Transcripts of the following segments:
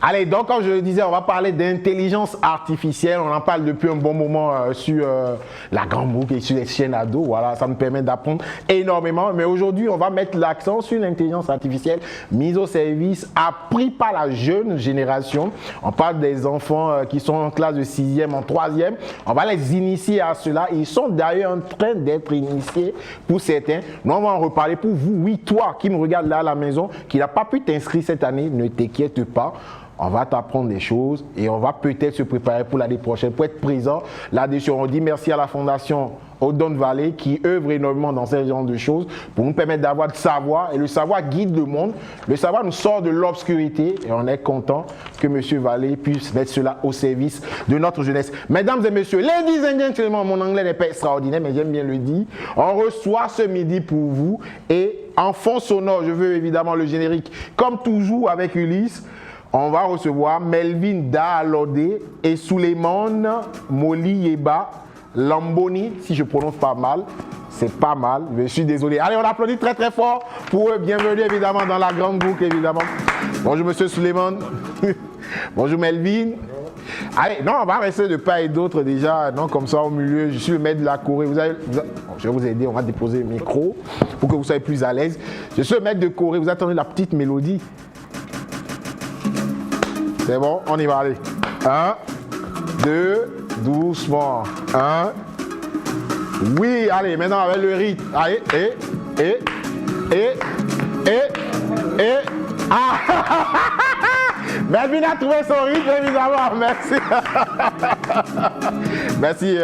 Allez, donc comme je le disais, on va parler d'intelligence artificielle. On en parle depuis un bon moment sur la grande boucle et sur les chaînes ados. Voilà, ça me permet d'apprendre énormément. Mais aujourd'hui, on va mettre l'accent sur l'intelligence artificielle mise au service, appris par la jeune génération. On parle des enfants qui sont en classe de 6e, en 3e. On va les initier à cela. Ils sont d'ailleurs en train d'être initiés pour certains. Nous, on va en reparler pour vous. Oui, toi qui me regardes là à la maison, qui n'a pas pu t'inscrire cette année, ne t'inquiète pas. On va t'apprendre des choses et on va peut-être se préparer pour l'année prochaine, pour être présent là-dessus. On dit merci à la Fondation Odon Valley qui œuvre énormément dans ce genre de choses pour nous permettre d'avoir du savoir. Et le savoir guide le monde. Le savoir nous sort de l'obscurité et on est content que M. Valley puisse mettre cela au service de notre jeunesse. Mesdames et messieurs, ladies and gentlemen, mon anglais n'est pas extraordinaire, mais j'aime bien le dire. On reçoit ce midi pour vous et en fond sonore, je veux évidemment le générique, comme toujours avec Ulysse. On va recevoir Melvin Daalode et Suleiman Moliyeba Lamboni, si je prononce pas mal. C'est pas mal, je suis désolé. Allez, on applaudit très très fort pour eux. Bienvenue évidemment dans la grande boucle, évidemment. Bonjour monsieur Suleiman. Bonjour Melvin. Allez, non, on va rester de part et d'autre déjà, non, comme ça au milieu. Je suis le maître de la choré. Je vais vous aider, on va déposer le micro pour que vous soyez plus à l'aise. Je suis le maître de choré. Vous attendez la petite mélodie. C'est bon, on y va, aller. 1, 2, doucement. 1. Oui, allez, maintenant avec le rythme. Allez, et. Ah! Melvin a trouvé son rythme, évidemment. Merci. Merci,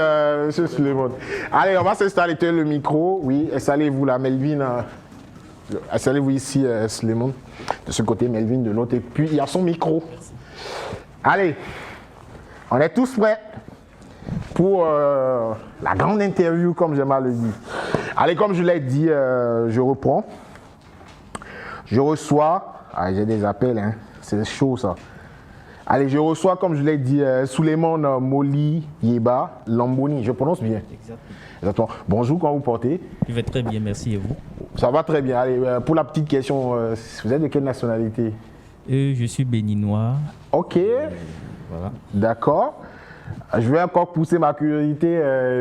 monsieur Suleiman. Allez, on va s'installer le micro. Oui, installez-vous là, Melvin. Installez-vous ici, Suleiman. De ce côté, Melvin de l'autre. Et puis, il y a son micro. Allez, on est tous prêts pour la grande interview, comme j'aime à le dire. Allez, comme je l'ai dit, je reprends. Je reçois, j'ai des appels, hein, c'est chaud ça. Allez, je reçois, comme je l'ai dit, Suleiman Moliyeba Lamboni, je prononce bien. Exactement. Bonjour, comment vous portez? Je vais très bien, merci, et vous? Ça va très bien. Allez, pour la petite question, vous êtes de quelle nationalité? Je suis béninois. Ok. Voilà. D'accord. Je vais encore pousser ma curiosité.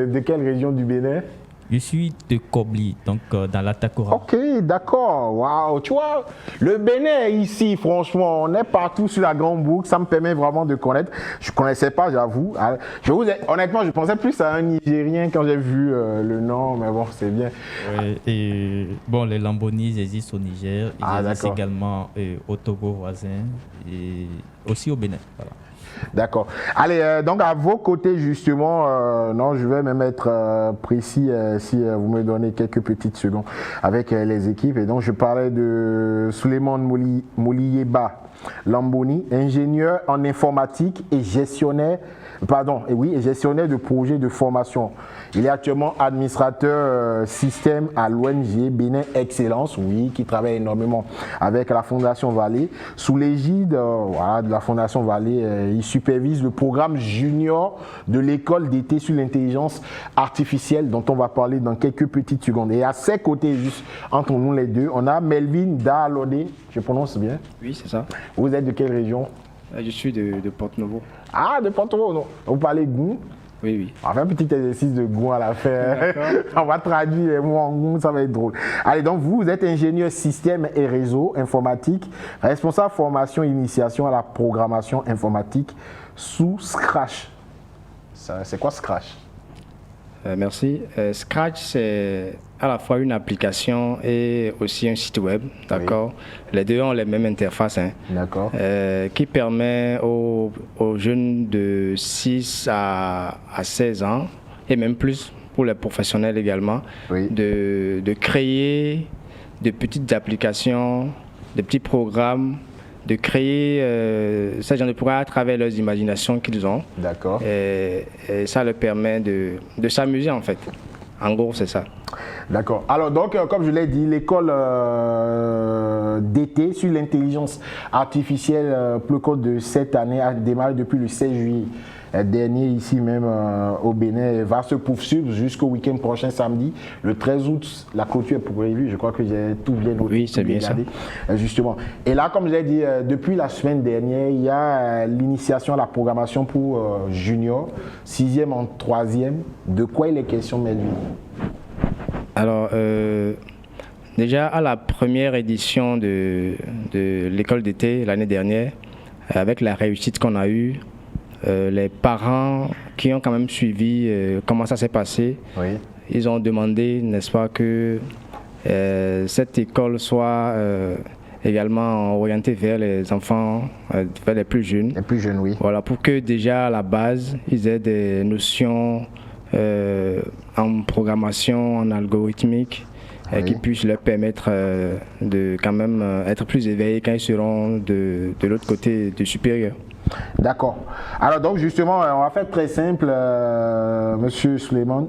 De quelle région du Bénin? Je suis de Kobli, donc dans la Takora. Ok, d'accord. Waouh, tu vois, le Bénin ici, franchement, on est partout sur la grande boucle. Ça me permet vraiment de connaître. Je ne connaissais pas, j'avoue. Honnêtement, je pensais plus à un Nigérien quand j'ai vu le nom, mais bon, c'est bien. Oui, et bon, les Lambonis existent au Niger. Ils existent également au Togo voisin et aussi au Bénin. Voilà. D'accord. Allez, donc à vos côtés justement, non, je vais même être précis si vous me donnez quelques petites secondes avec les équipes. Et donc je parlais de Suleiman Moliyeba Lamboni, ingénieur en informatique et gestionnaire de projets de formation. Il est actuellement administrateur système à l'ONG Bénin Excellence, oui, qui travaille énormément avec la Fondation Valley. Sous l'égide de la Fondation Valley, il supervise le programme junior de l'école d'été sur l'intelligence artificielle dont on va parler dans quelques petites secondes. Et à ses côtés, juste entre nous les deux, on a Melvin Daalode, je prononce bien? Oui, c'est ça. Vous êtes de quelle région? Je suis de Porto-Novo. Ah, de Porto-Novo, non. Vous parlez goût? Oui, oui. On va faire un petit exercice de goût à la fin. On va traduire les mots en goût, ça va être drôle. Allez, donc vous êtes ingénieur système et réseau informatique, responsable formation et initiation à la programmation informatique sous Scratch. C'est quoi Scratch? Merci. Scratch, c'est à la fois une application et aussi un site web, d'accord. Oui. Les deux ont les mêmes interfaces, hein, d'accord. Qui permet aux jeunes de 6 à 16 ans, et même plus pour les professionnels également, oui, de créer de petites applications, de petits programmes, de créer ce genre de programme à travers leurs imaginations qu'ils ont. D'accord. Et ça leur permet de s'amuser en fait. En gros, c'est ça. D'accord. Alors donc, comme je l'ai dit, l'école d'été sur l'intelligence artificielle Plecode de cette année a démarré depuis le 16 juillet dernier ici même au Bénin et va se poursuivre jusqu'au week-end prochain samedi. Le 13 août, la clôture est prévue. Je crois que j'ai tout bien noté. Oui, c'est bien regardé, ça. Justement. Et là, comme je l'ai dit, depuis la semaine dernière, il y a l'initiation à la programmation pour junior, 6e en 3e. De quoi il est question, Melvin? Alors, déjà à la première édition de l'école d'été l'année dernière, avec la réussite qu'on a eue, les parents qui ont quand même suivi comment ça s'est passé, oui. Ils ont demandé, n'est-ce pas, que cette école soit également orientée vers les enfants, vers les plus jeunes. Les plus jeunes, oui. Voilà, pour que déjà à la base, ils aient des notions en programmation, en algorithmique, oui. Qui puissent leur permettre de quand même être plus éveillés quand ils seront de l'autre côté du supérieur. D'accord. Alors donc justement, on va faire très simple, Monsieur Suleiman.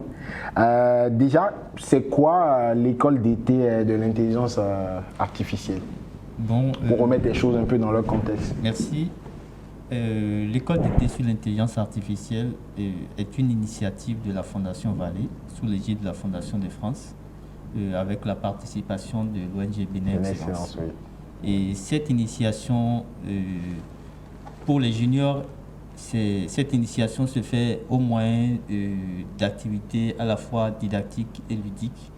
Déjà, c'est quoi l'école d'été de l'intelligence artificielle? Bon, pour remettre les choses un peu dans leur contexte. Merci. L'école d'été sur l'intelligence artificielle est une initiative de la Fondation Vallée, sous l'égide de la Fondation de France, avec la participation de l'ONG Bénin Excellence. Oui. Et cette initiation, pour les juniors, cette initiation se fait au moyen d'activités à la fois didactiques et ludiques,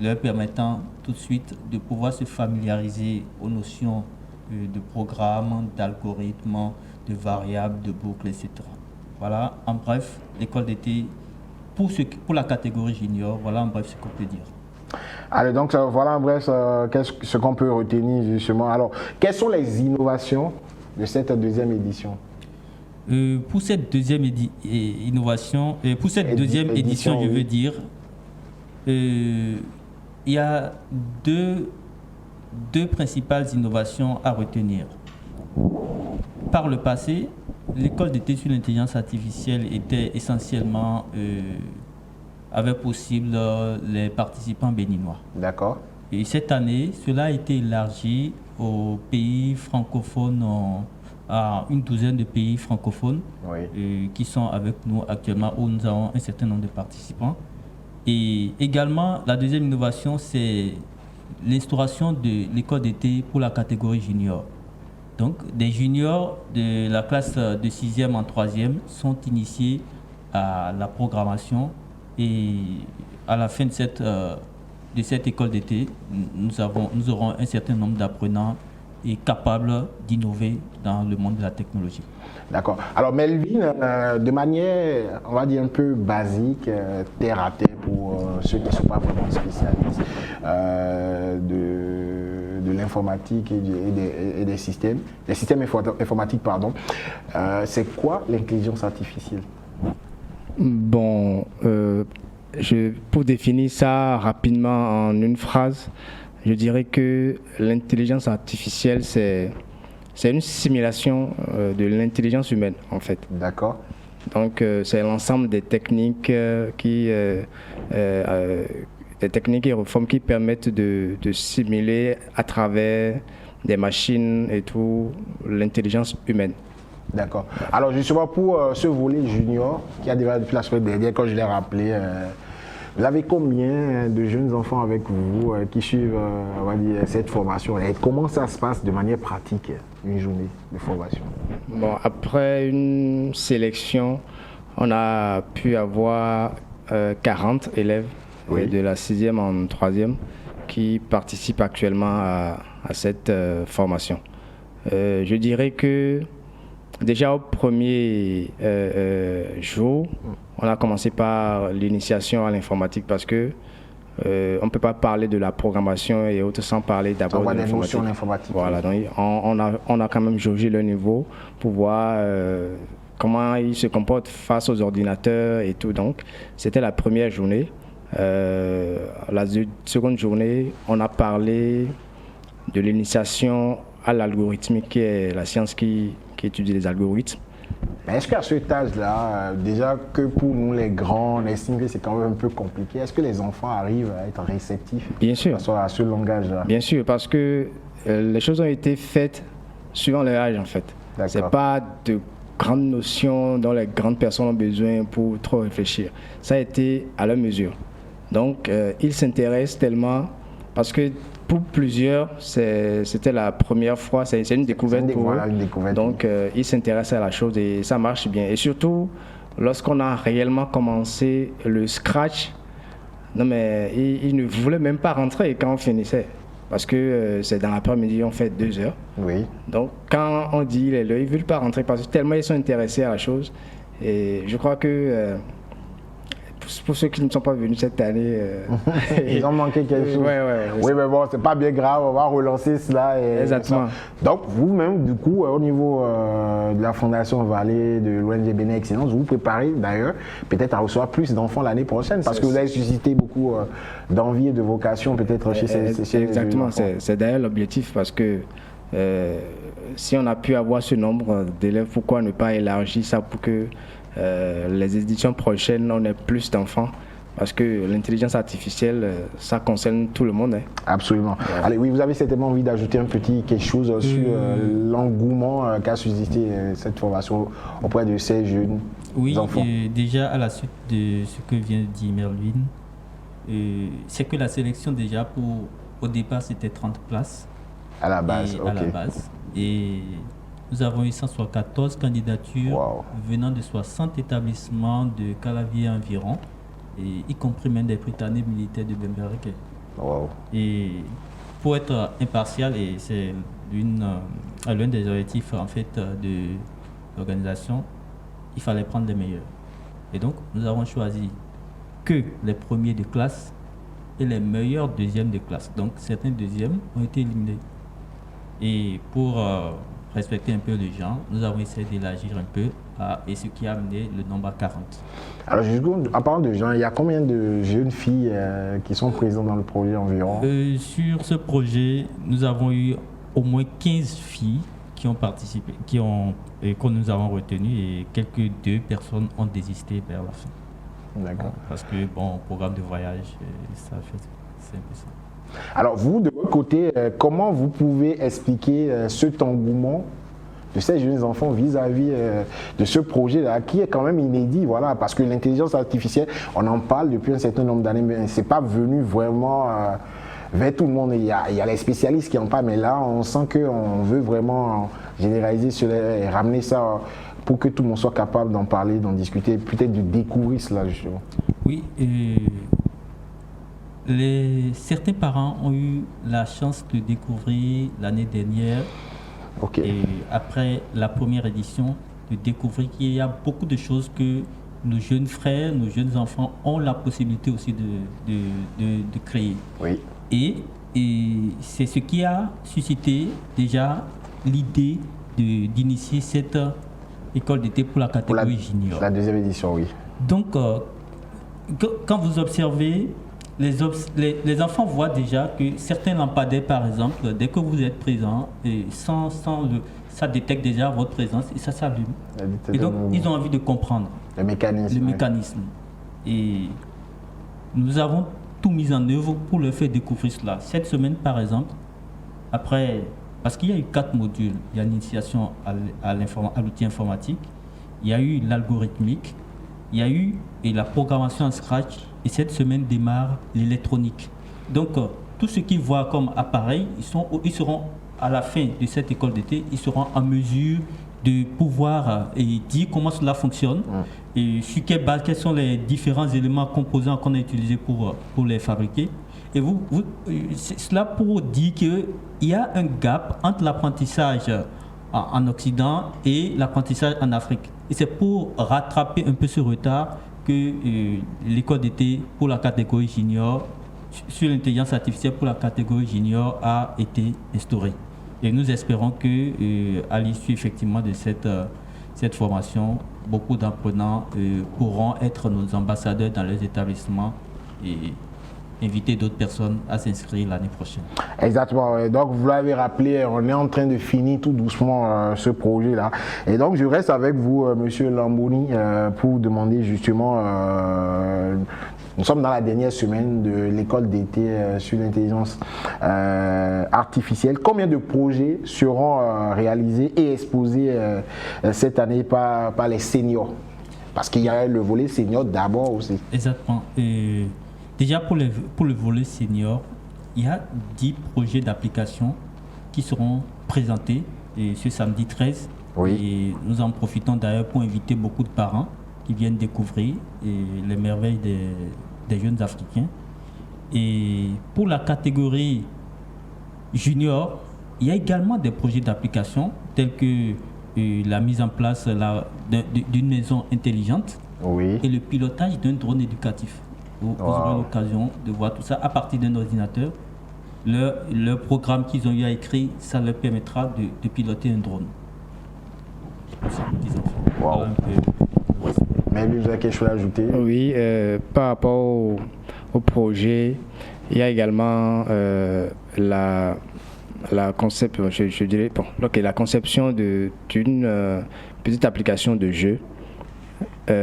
leur permettant tout de suite de pouvoir se familiariser aux notions de programme, d'algorithmes, de variables, de boucles, etc. Voilà, en bref, l'école d'été, pour la catégorie junior, voilà en bref ce qu'on peut dire. Allez, donc voilà en bref ce qu'on peut retenir justement. Alors, quelles sont les innovations de cette deuxième édition? Pour cette deuxième édition, je veux dire, il y a deux principales innovations à retenir. Par le passé, l'école d'été sur l'intelligence artificielle était essentiellement, avait possible les participants béninois. D'accord. Et cette année, cela a été élargi aux pays francophones, à une douzaine de pays francophones, oui. Qui sont avec nous actuellement, où nous avons un certain nombre de participants. Et également, la deuxième innovation, c'est l'instauration de l'école d'été pour la catégorie junior. Donc, des juniors de la classe de 6e en 3e sont initiés à la programmation et à la fin de cette école d'été, nous aurons un certain nombre d'apprenants et capables d'innover dans le monde de la technologie. D'accord. Alors Melvin, de manière, on va dire un peu basique, terre à terre pour ceux qui ne sont pas vraiment spécialistes de l'informatique et des systèmes informatiques, pardon. C'est quoi l'intelligence artificielle? Bon, pour définir ça rapidement en une phrase, je dirais que l'intelligence artificielle, c'est une simulation de l'intelligence humaine, en fait. D'accord. Donc, c'est l'ensemble des techniques des techniques et réformes qui permettent de simuler à travers des machines et tout l'intelligence humaine. D'accord. Alors, justement, pour ce volet junior qui a démarré depuis la semaine dernière, quand je l'ai rappelé, vous avez combien de jeunes enfants avec vous qui suivent on va dire, cette formation? Et comment ça se passe de manière pratique, une journée de formation? Bon, après une sélection, on a pu avoir 40 élèves de la 6e en 3e qui participent actuellement à cette formation. Je dirais que déjà au premier jour, on a commencé par l'initiation à l'informatique parce que on ne peut pas parler de la programmation et autres sans parler d'abord de l'informatique. Voilà, donc on a quand même jaugé le niveau pour voir comment ils se comportent face aux ordinateurs et tout. Donc, c'était la première journée. La seconde journée, on a parlé de l'initiation à l'algorithmique, qui est la science qui étudie les algorithmes. Mais est-ce qu'à cet âge-là, déjà que pour nous les grands, on estime que c'est quand même un peu compliqué, est-ce que les enfants arrivent à être réceptifs? Bien sûr. À ce langage-là? Bien sûr, parce que les choses ont été faites suivant leur âge en fait. C'est pas de grandes notions dont les grandes personnes ont besoin pour trop réfléchir. Ça a été à leur mesure. Donc, ils s'intéressent tellement parce que pour plusieurs, c'était la première fois, c'est une découverte pour eux. Donc, ils s'intéressent à la chose et ça marche bien. Et surtout, lorsqu'on a réellement commencé le scratch, non mais ils ne voulaient même pas rentrer quand on finissait. Parce que c'est dans l'après-midi, on fait 2 heures. Oui. Donc, quand on dit les ils ne veulent pas rentrer parce que tellement ils sont intéressés à la chose. Et je crois que pour ceux qui ne sont pas venus cette année... ils ont manqué quelque chose. Oui, mais bon, c'est pas bien grave, on va relancer cela. Exactement. Donc, vous-même, du coup, au niveau de la Fondation Vallée, de l'ONG Bénin Excellence, vous préparez d'ailleurs peut-être à recevoir plus d'enfants l'année prochaine parce que vous avez suscité beaucoup d'envie et de vocation peut-être chez ces exactement, c'est d'ailleurs l'objectif parce que si on a pu avoir ce nombre d'élèves, pourquoi ne pas élargir ça pour que les éditions prochaines, on ait plus d'enfants parce que l'intelligence artificielle, ça concerne tout le monde. Hein. Absolument. Ouais. Allez, oui, vous avez certainement envie d'ajouter un petit quelque chose sur l'engouement qu'a suscité cette formation auprès de ces jeunes enfants. Oui, déjà à la suite de ce que vient de dire Merlune, c'est que la sélection déjà au départ c'était 30 places. À la base, à la base. Et nous avons eu 114 candidatures venant de 60 établissements de Calavier environ, et y compris même des Britanniques militaires de Bemberg. Et pour être impartial, et c'est l'un des objectifs en fait de l'organisation, il fallait prendre les meilleurs. Et donc nous avons choisi que les premiers de classe et les meilleurs deuxièmes de classe. Donc certains deuxièmes ont été éliminés. Et pour respecter un peu les gens, nous avons essayé d'élargir un peu et ce qui a amené le nombre à 40. Alors, en parlant de gens, il y a combien de jeunes filles qui sont présentes dans le projet environ? Sur ce projet, nous avons eu au moins 15 filles qui ont participé, que nous avons retenues et quelques 2 personnes ont désisté vers la fin. D'accord. Parce que, bon, programme de voyage, c'est un peu ça. Alors vous, de votre côté, comment vous pouvez expliquer cet engouement de ces jeunes enfants vis-à-vis de ce projet-là, qui est quand même inédit, voilà, parce que l'intelligence artificielle, on en parle depuis un certain nombre d'années, mais c'est pas venu vraiment vers tout le monde. Il y a les spécialistes qui en parlent, mais là, on sent qu'on veut vraiment généraliser cela et ramener ça pour que tout le monde soit capable d'en parler, d'en discuter, peut-être de découvrir cela, justement. Oui, certains parents ont eu la chance de découvrir l'année dernière, et après la première édition, de découvrir qu'il y a beaucoup de choses que nos jeunes frères, nos jeunes enfants ont la possibilité aussi de créer. Oui. Et c'est ce qui a suscité déjà l'idée d'initier cette école d'été pour la catégorie junior. La deuxième édition, oui. Donc, quand vous observez, les enfants voient déjà que certains lampadaires, par exemple, dès que vous êtes présent, et ça détecte déjà votre présence et ça s'allume. Et donc, ils ont envie de comprendre le mécanisme. Et nous avons tout mis en œuvre pour leur faire découvrir cela. Cette semaine, par exemple, parce qu'il y a eu 4 modules, il y a l'initiation à l'outil informatique, il y a eu l'algorithmique, il y a eu la programmation en Scratch, et cette semaine démarre l'électronique. Donc, tout ce qu'ils voient comme appareil, ils seront à la fin de cette école d'été, ils seront en mesure de pouvoir dire comment cela fonctionne et sur quelle base, quels sont les différents éléments composants qu'on a utilisés pour les fabriquer. Et c'est cela pour dire qu'il y a un gap entre l'apprentissage en Occident et l'apprentissage en Afrique. Et c'est pour rattraper un peu ce retard que l'école d'été pour la catégorie junior, sur l'intelligence artificielle pour la catégorie junior, a été instaurée. Et nous espérons qu'à l'issue effectivement de cette formation, beaucoup d'apprenants pourront être nos ambassadeurs dans les établissements et inviter d'autres personnes à s'inscrire l'année prochaine. Exactement. Et donc, vous l'avez rappelé, on est en train de finir tout doucement ce projet-là. Et donc, je reste avec vous, Monsieur Lambouni, pour vous demander justement, nous sommes dans la dernière semaine de l'école d'été sur l'intelligence artificielle. Combien de projets seront réalisés et exposés cette année par les seniors? Parce qu'il y a le volet senior d'abord aussi. Exactement. Déjà, pour le volet senior, il y a 10 projets d'application qui seront présentés ce samedi 13. Oui. Et nous en profitons d'ailleurs pour inviter beaucoup de parents qui viennent découvrir les merveilles des jeunes Africains. Et pour la catégorie junior, il y a également des projets d'application tels que la mise en place d'une maison intelligente et le pilotage d'un drone éducatif. Vous aurez l'occasion de voir tout ça à partir d'un ordinateur. Leur programme qu'ils ont eu à écrire, ça leur permettra de piloter un drone. Wow. Mais lui, vous avez quelque chose à ajouter? Oui, par rapport au projet, il y a également la conception d'une petite application de jeu.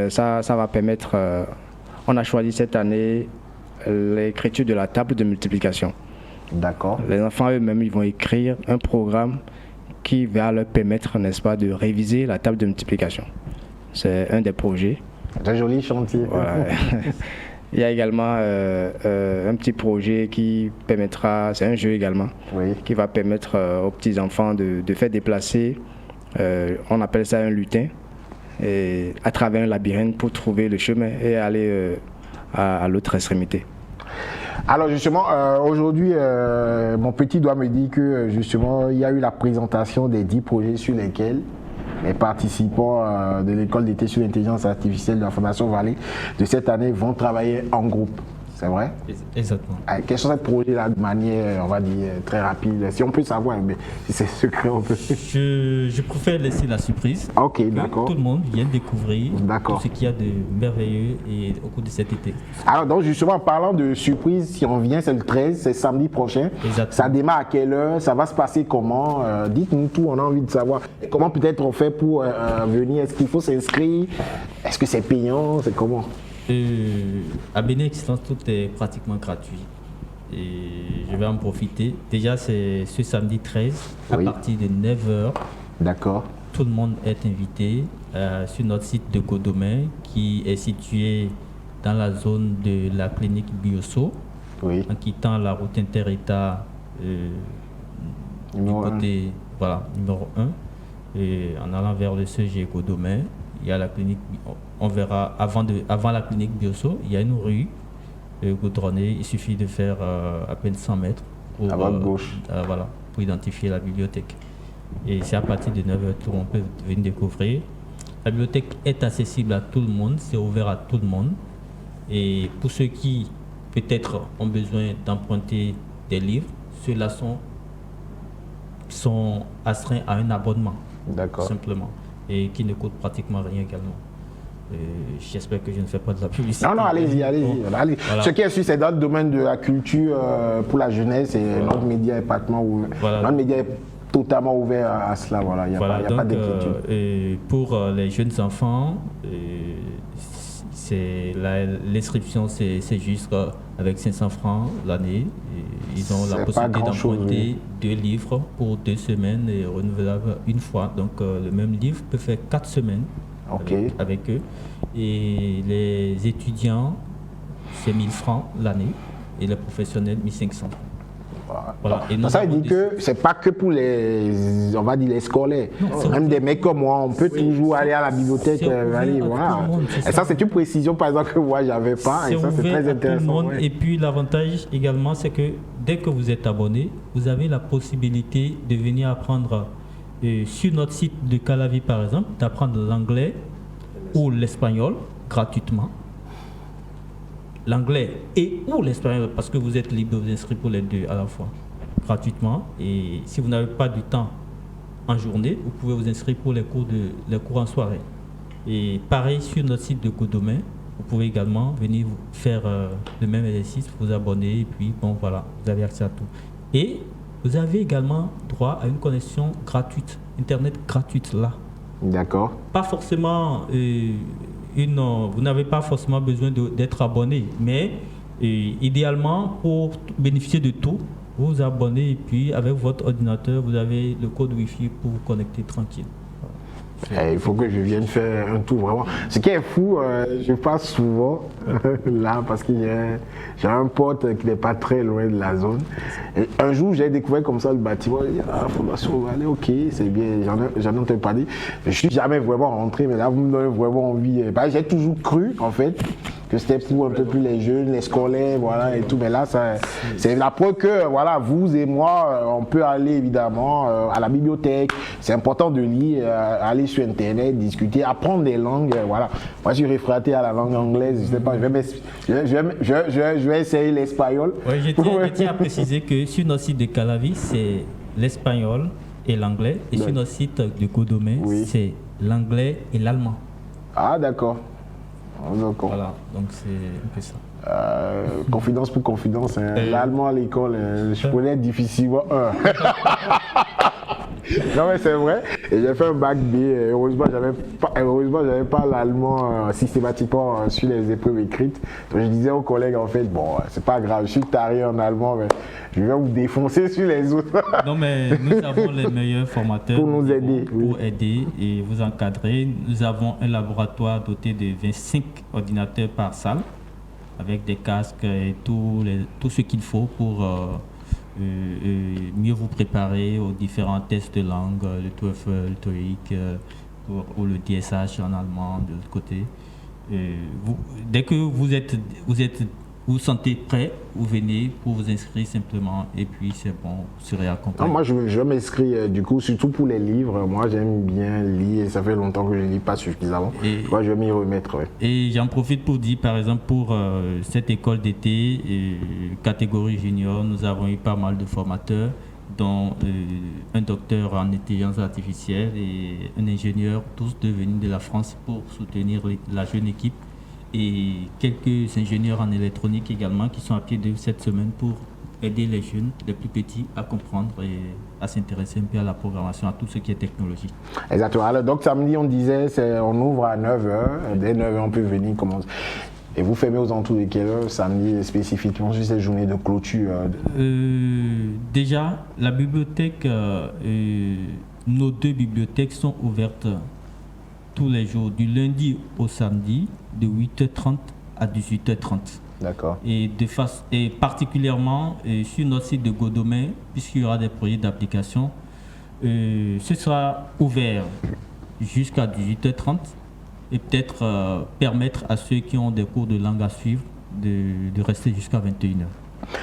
Ça va permettre, on a choisi cette année l'écriture de la table de multiplication. D'accord. Les enfants eux-mêmes, ils vont écrire un programme qui va leur permettre, n'est-ce pas, de réviser la table de multiplication. C'est un des projets. Très joli chantier. Voilà. Il y a également un petit projet qui permettra, c'est un jeu également, qui va permettre aux petits-enfants de faire déplacer, on appelle ça un lutin, à travers un labyrinthe pour trouver le chemin et aller à l'autre extrémité. Alors justement, aujourd'hui, mon petit doigt me dit que justement, il y a eu la présentation des 10 projets sur lesquels les participants de l'école d'été sur l'intelligence artificielle de la Fondation Vallée de cette année vont travailler en groupe. C'est vrai? Exactement. Quels sont ces projets-là de manière, on va dire, très rapide? Si on peut savoir, mais si c'est secret, on peut. Je préfère laisser la surprise. Ok, d'accord. Tout le monde vient découvrir tout ce qu'il y a de merveilleux au cours de cet été. Alors, donc, justement, en parlant de surprise, si on vient, c'est le 13, c'est samedi prochain. Exactement. Ça démarre à quelle heure? Ça va se passer comment? Dites-nous tout, on a envie de savoir. Et comment peut-être on fait pour venir? Est-ce qu'il faut s'inscrire? Est-ce que c'est payant? C'est comment? À Bénin Excellence, tout est pratiquement gratuit. Et je vais en profiter. Déjà, c'est ce samedi 13, à partir de 9h. D'accord. Tout le monde est invité sur notre site de Codomain, qui est situé dans la zone de la clinique Biosso, en quittant la route inter-État du côté numéro 1, et en allant vers le CG Codomain. Il y a la clinique, on verra avant la clinique Biosso, il y a une rue goudronnée. Il suffit de faire à peine 100 mètres pour, à votre gauche. Pour identifier la bibliothèque. Et c'est à partir de 9h tout le monde peut venir découvrir. La bibliothèque est accessible à tout le monde, c'est ouvert à tout le monde. Et pour ceux qui peut-être ont besoin d'emprunter des livres, ceux-là sont astreints à un abonnement. D'accord. Simplement. Et qui ne coûte pratiquement rien également. J'espère que je ne fais pas de la publicité. Non, allez-y. Voilà. Ce qui est sûr, c'est dans le domaine de la culture pour la jeunesse et notre média est pratiquement ouvert. Notre média est totalement ouvert à cela. Il n'y a pas d'inquiétude. Pour les jeunes enfants, l'inscription c'est juste avec 500 francs l'année. Ils ont la possibilité d'emprunter 2 livres pour 2 semaines et renouvelable une fois. Donc le même livre peut faire 4 semaines avec eux. Et les étudiants, c'est 1000 francs l'année et les professionnels, 1500 francs. Voilà. Et ça veut dire que c'est pas que pour les scolaires. Non, même des mecs comme moi, on peut toujours aller à la bibliothèque. Et ça, c'est une précision, par exemple, que moi, j'avais pas. Et ça, c'est très intéressant. Et puis, l'avantage également, c'est que dès que vous êtes abonné, vous avez la possibilité de venir apprendre sur notre site de Calavi, par exemple, d'apprendre l'anglais ou l'espagnol gratuitement. L'anglais et ou l'espagnol, parce que vous êtes libre de vous inscrire pour les deux à la fois, gratuitement. Et si vous n'avez pas du temps en journée, vous pouvez vous inscrire pour les cours en soirée. Et pareil sur notre site de Codomain, vous pouvez également venir faire le même exercice, vous abonner, et puis bon voilà, vous avez accès à tout. Et vous avez également droit à une connexion gratuite, Internet gratuite là. D'accord. Pas forcément vous n'avez pas forcément besoin d'être abonné, mais idéalement pour bénéficier de tout, vous vous abonnez et puis avec votre ordinateur, vous avez le code Wi-Fi pour vous connecter tranquille. Il faut que je vienne faire un tour vraiment. Ce qui est fou, je passe souvent là parce que j'ai un pote qui n'est pas très loin de la zone. Et un jour, j'ai découvert comme ça le bâtiment. Il dit, ah, Fondation Vallée, ok, c'est bien, j'en ai entendu parler. Je ne suis jamais vraiment rentré, mais là, vous me donnez vraiment envie. J'ai toujours cru, en fait, que c'était pour un peu plus les jeunes, les scolaires, voilà, et tout. Mais là, c'est la preuve que, voilà, vous et moi, on peut aller évidemment à la bibliothèque. C'est important de lire, aller sur Internet, discuter, apprendre des langues, voilà. Moi, je suis réfractaire à la langue anglaise, je sais pas, je vais essayer l'espagnol. Ouais, je tiens à préciser que sur notre site de Calavi, c'est l'espagnol et l'anglais. Et sur notre site de Godomé, c'est l'anglais et l'allemand. Ah, d'accord. Voilà, donc c'est un peu ça. Confidence pour confidence, hein. L'allemand à l'école, je connais difficilement un. Non mais c'est vrai, et j'ai fait un bac B, heureusement j'avais pas l'allemand systématiquement sur les épreuves écrites. Donc je disais aux collègues en fait, bon c'est pas grave, je suis taré en allemand, mais je vais vous défoncer sur les autres. Non mais nous avons les meilleurs formateurs pour nous aider, pour aider et vous encadrer. Nous avons un laboratoire doté de 25 ordinateurs par salle, avec des casques et tout ce qu'il faut pour mieux vous préparer aux différents tests de langue, le TOEFL, le TOEIC ou le DSH en allemand de l'autre côté. Dès que vous sentez prêt, vous venez pour vous inscrire simplement et puis c'est bon, vous serez accompagné. Non, moi je m'inscris du coup surtout pour les livres. Moi j'aime bien lire, ça fait longtemps que je ne lis pas suffisamment. Moi je vais m'y remettre. Ouais. Et j'en profite pour dire par exemple pour cette école d'été, catégorie junior, nous avons eu pas mal de formateurs dont un docteur en intelligence artificielle et un ingénieur, tous devenus de la France pour soutenir la jeune équipe. Et quelques ingénieurs en électronique également qui sont à pied d'œuvre cette semaine pour aider les jeunes, les plus petits, à comprendre et à s'intéresser un peu à la programmation, à tout ce qui est technologie. Exactement. Alors, donc samedi, on disait, on ouvre à 9h. Dès 9h, on peut venir commencer. Et vous fermez aux alentours de quelle heure samedi spécifiquement sur cette journée de clôture Déjà, la bibliothèque, nos deux bibliothèques sont ouvertes tous les jours, du lundi au samedi, de 8h30 à 18h30. D'accord. Et particulièrement sur notre site de Godomé, puisqu'il y aura des projets d'application, ce sera ouvert jusqu'à 18h30 et peut-être permettre à ceux qui ont des cours de langue à suivre de rester jusqu'à 21h.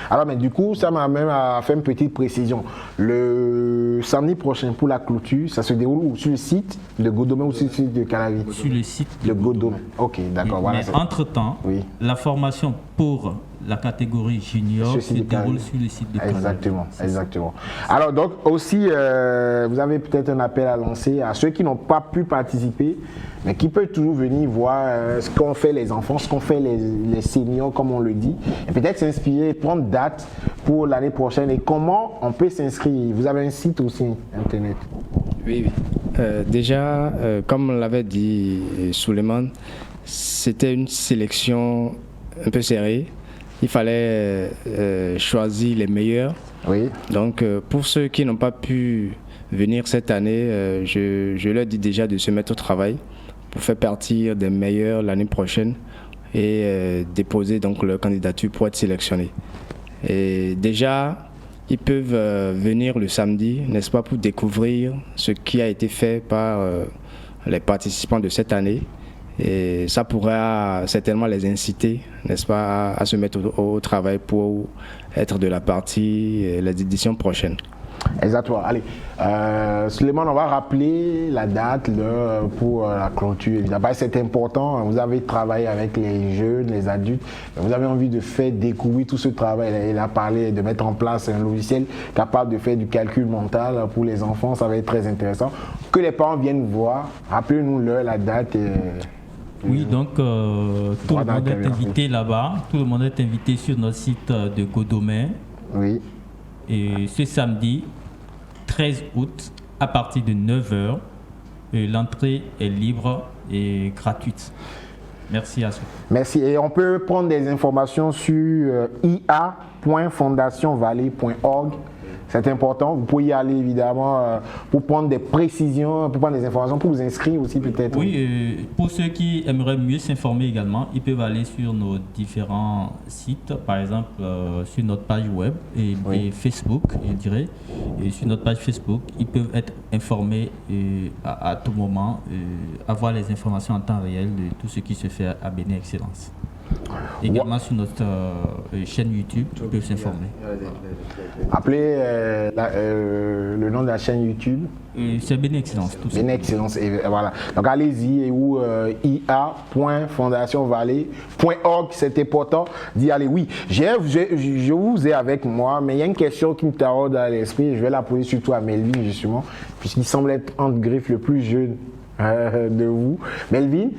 Alors, mais du coup, ça m'a même fait une petite précision. Le samedi prochain, pour la clôture, ça se déroule où? Sur le site de Godomé ou sur le site de Calavi? Sur le site de Godomé. Ok, d'accord. Oui, voilà, mais entre-temps, la formation pour la catégorie junior se déroule sur le site de Calavi. Exactement, exactement. Alors, donc, aussi, vous avez peut-être un appel à lancer à ceux qui n'ont pas pu participer, mais qui peuvent toujours venir voir ce qu'ont fait les enfants, ce qu'ont fait les seniors, comme on le dit, et peut-être s'inspirer, prendre date pour l'année prochaine et comment on peut s'inscrire. Vous avez un site aussi, Internet? Oui. Déjà, comme l'avait dit Suleiman, c'était une sélection un peu serrée. Il fallait choisir les meilleurs. Oui. Donc, pour ceux qui n'ont pas pu venir cette année, je leur dis déjà de se mettre au travail pour faire partie des meilleurs l'année prochaine et déposer donc leur candidature pour être sélectionnés. Et déjà, ils peuvent venir le samedi, n'est-ce pas, pour découvrir ce qui a été fait par les participants de cette année. Et ça pourra certainement les inciter, n'est-ce pas, à se mettre au travail pour être de la partie les éditions prochaines. Exactement. Allez, Suleiman, on va rappeler la date pour la clôture. Évidemment, c'est important. Vous avez travaillé avec les jeunes, les adultes. Vous avez envie de faire découvrir tout ce travail. Il a parlé de mettre en place un logiciel capable de faire du calcul mental pour les enfants. Ça va être très intéressant. Que les parents viennent voir. Rappelez-nous la date. Oui, donc tout le monde est invité là-bas. Tout le monde est invité sur notre site de Godomain. Oui. Et ce samedi 13 août, à partir de 9h, l'entrée est libre et gratuite. Merci à tous. Merci. Et on peut prendre des informations sur ia.fondationvallée.org. C'est important. Vous pouvez y aller évidemment pour prendre des précisions, pour prendre des informations, pour vous inscrire aussi peut-être. Oui, pour ceux qui aimeraient mieux s'informer également, ils peuvent aller sur nos différents sites, par exemple sur notre page web et Facebook, je dirais. Et sur notre page Facebook, ils peuvent être informés à tout moment, avoir les informations en temps réel de tout ce qui se fait à Bénin Excellence. Également sur notre chaîne YouTube, ils peuvent s'informer. Appelez le nom de la chaîne YouTube. C'est Bénin Excellence, tout ça. Bénin Excellence, et voilà. Donc allez-y, ou ia.fondationvallée.org, c'est important d'y aller. Oui, je vous ai avec moi, mais il y a une question qui me taraude à l'esprit, je vais la poser surtout à Melvin justement, puisqu'il semble être entre griffes le plus jeune de vous. Melvin,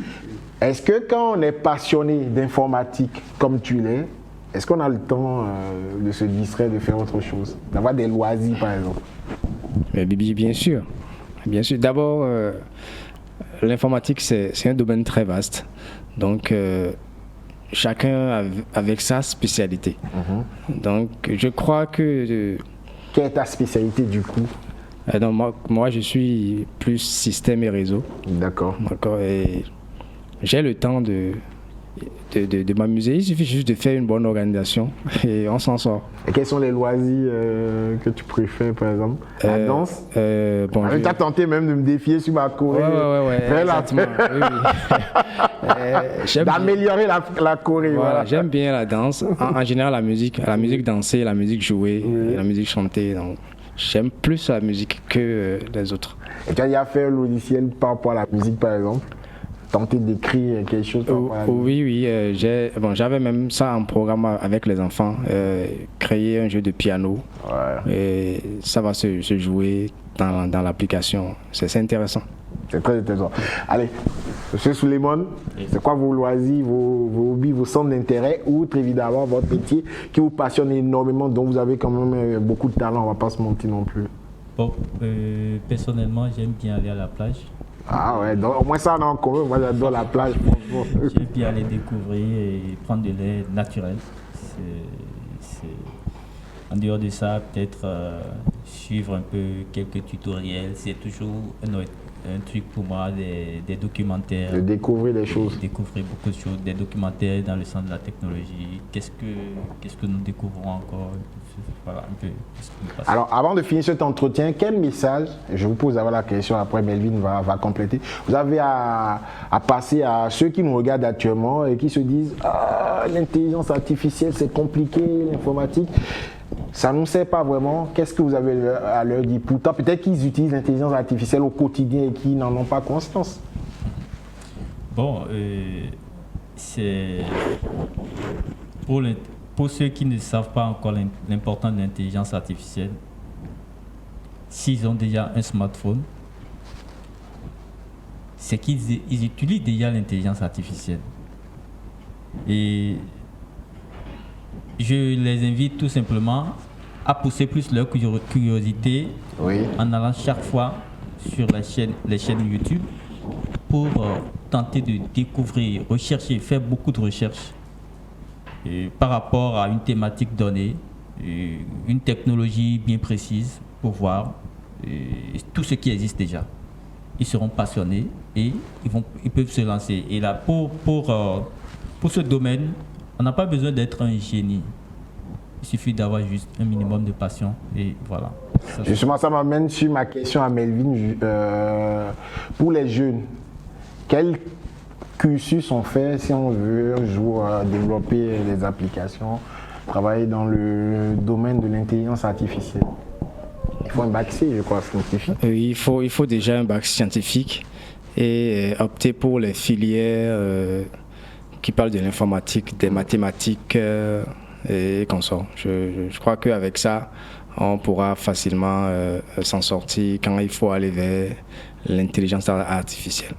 est-ce que quand on est passionné d'informatique comme tu l'es, est-ce qu'on a le temps de se distraire, de faire autre chose, d'avoir des loisirs par exemple? Bien sûr. Bien sûr. D'abord, l'informatique, c'est un domaine très vaste. Donc, chacun avec sa spécialité. Donc, je crois que... Quelle est ta spécialité du coup? Donc, moi, je suis plus système et réseau. D'accord. Et j'ai le temps de m'amuser. Il suffit juste de faire une bonne organisation et on s'en sort. Et quels sont les loisirs que tu préfères, par exemple? La danse? Tu as tenté même de me défier sur ma choré. Ouais, exactement. D'améliorer la choré. Voilà. J'aime bien la danse. En général, la musique dansée, la musique jouée, la musique chantée. Donc, j'aime plus la musique que les autres. Et tu as déjà fait un logiciel par rapport à la musique, par exemple? Tenter d'écrire quelque chose? Oui, j'avais même ça en programme avec les enfants, créer un jeu de piano. Et ça va se jouer dans l'application. C'est intéressant. C'est très intéressant. Allez, Monsieur Suleiman, c'est quoi vos loisirs, vos hobbies, vos centres d'intérêt, outre évidemment votre métier qui vous passionne énormément, dont vous avez quand même beaucoup de talent, on ne va pas se mentir non plus? Bon, personnellement, j'aime bien aller à la plage. Ah ouais, donc au moins ça on a en commun, moi j'adore la plage. J'aime bien aller découvrir et prendre de l'air naturel. En dehors de ça, peut-être suivre un peu quelques tutoriels, c'est toujours un truc pour moi, des documentaires. De découvrir des choses. Découvrir beaucoup de choses, des documentaires dans le sens de la technologie. Qu'est-ce que nous découvrons encore? Voilà, un peu. Alors, avant de finir cet entretien, quel message, je vous pose la question, après Melvin va compléter, vous avez à passer à ceux qui nous regardent actuellement et qui se disent l'intelligence artificielle c'est compliqué, l'informatique, ça ne nous sert pas vraiment. Qu'est-ce que vous avez à leur dire? Pourtant, peut-être qu'ils utilisent l'intelligence artificielle au quotidien et qu'ils n'en ont pas conscience. Bon, c'est pour ceux qui ne savent pas encore l'importance de l'intelligence artificielle, s'ils ont déjà un smartphone, c'est qu'ils utilisent déjà l'intelligence artificielle. Et je les invite tout simplement à pousser plus leur curiosité en allant chaque fois sur les chaînes YouTube pour tenter de découvrir, rechercher, faire beaucoup de recherches par rapport à une thématique donnée, une technologie bien précise pour voir tout ce qui existe déjà. Ils seront passionnés et ils peuvent se lancer. Et là, pour ce domaine, on n'a pas besoin d'être un génie. Il suffit d'avoir juste un minimum de passion et voilà. Justement, ça m'amène sur ma question à Melvin. Pour les jeunes, quels cursus on fait si on veut un jour développer des applications, travailler dans le domaine de l'intelligence artificielle? Il faut un bac C, je crois, scientifique. Il faut déjà un bac scientifique et opter pour les filières qui parlent de l'informatique, des mathématiques et consorts. Je crois qu'avec ça, on pourra facilement s'en sortir quand il faut aller vers l'intelligence artificielle.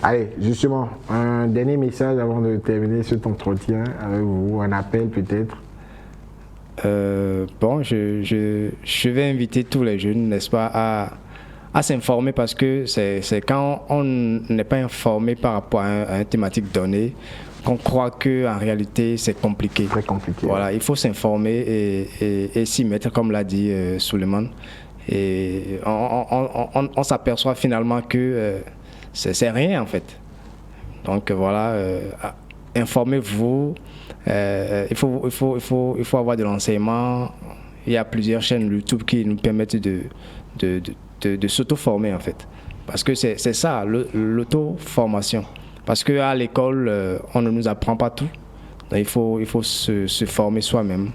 Allez, justement, un dernier message avant de terminer cet entretien avec vous, un appel peut-être. Bon, je vais inviter tous les jeunes, n'est-ce pas, à s'informer parce que c'est quand on n'est pas informé par rapport à une thématique donnée qu'on croit qu'en réalité c'est compliqué. Très compliqué. Voilà, il faut s'informer et s'y mettre, comme l'a dit Suleiman. Et on s'aperçoit finalement que c'est rien en fait. Donc voilà, informez-vous. Il faut avoir de l'enseignement. Il y a plusieurs chaînes YouTube qui nous permettent de s'auto-former en fait. Parce que c'est ça, l'auto-formation. Parce qu'à l'école, on ne nous apprend pas tout. Donc il faut se former soi-même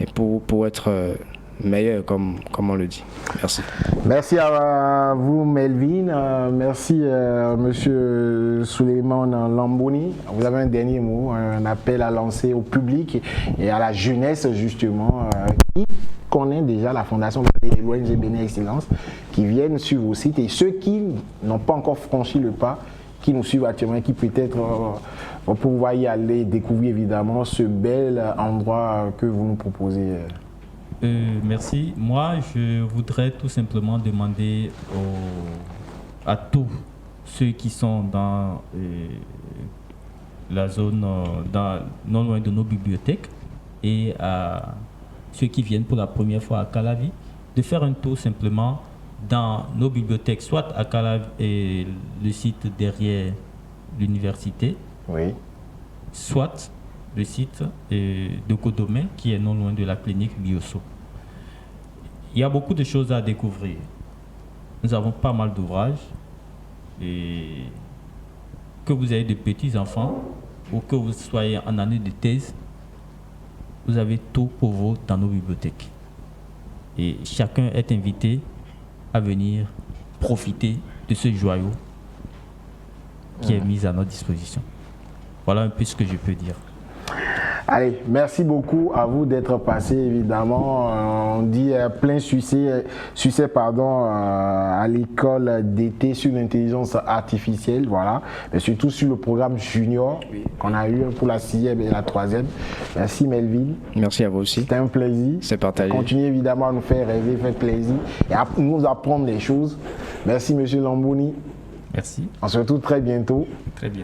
et pour être meilleur, comme on le dit. Merci. Merci à vous, Melvin. Merci, monsieur Suleiman Lambouni. Vous avez un dernier mot, un appel à lancer au public et à la jeunesse, justement, qui connaît déjà la Fondation Vallée et l'ONG Bénin Excellence, qui viennent sur vos sites, et ceux qui n'ont pas encore franchi le pas, qui nous suivent actuellement, qui peut-être vont pouvoir y aller découvrir évidemment ce bel endroit que vous nous proposez. Merci. Moi, je voudrais tout simplement demander à tous ceux qui sont dans la zone non loin de nos bibliothèques et à ceux qui viennent pour la première fois à Calavi de faire un tour simplement dans nos bibliothèques, soit à Calavi et le site derrière l'université, oui, soit le site de Codomé qui est non loin de la clinique Bioso. Il y a beaucoup de choses à découvrir. Nous avons pas mal d'ouvrages et que vous ayez de petits enfants ou que vous soyez en année de thèse, vous avez tout pour vous dans nos bibliothèques. Et chacun est invité à venir profiter de ce joyau qui est mis à notre disposition. Voilà un peu ce que je peux dire. Allez, merci beaucoup à vous d'être passé, évidemment. On dit plein succès à l'école d'été sur l'intelligence artificielle, voilà. Mais surtout sur le programme junior qu'on a eu pour la 6e et la 3e. Merci Melvin. Merci à vous aussi. C'était un plaisir. C'est partagé. Continuez évidemment à nous faire rêver, faire plaisir et à nous apprendre les choses. Merci Monsieur Lambouni. Merci. On se retrouve très bientôt. Très bien.